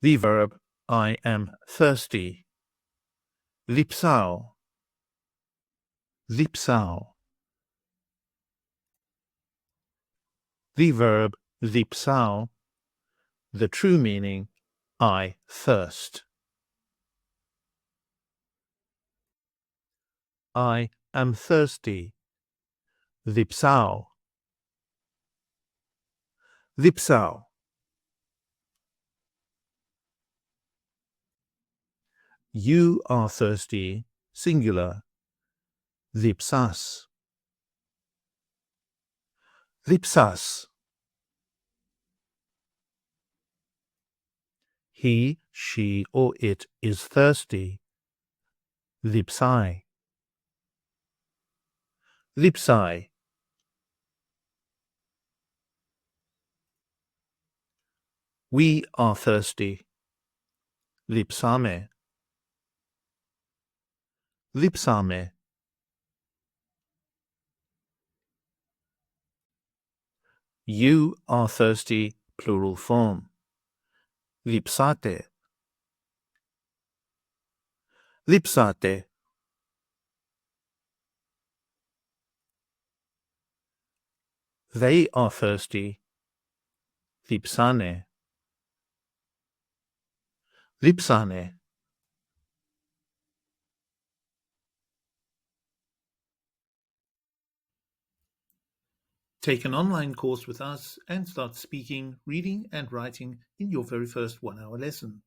The verb I am thirsty. Διψάω. Διψάω. The verb διψάω, the true meaning I thirst. I am thirsty. Διψάω. Διψάω. You are thirsty, singular. Διψάς. Διψάς. He, she, or it is thirsty. Διψάει. Διψάει. We are thirsty. Διψάμε. Διψάμε. You are thirsty, plural form. Διψάτε. Διψάτε. They are thirsty. Διψάνε. Διψάνε. Take an online course with us and start speaking, reading, and writing in your very first 1-hour lesson.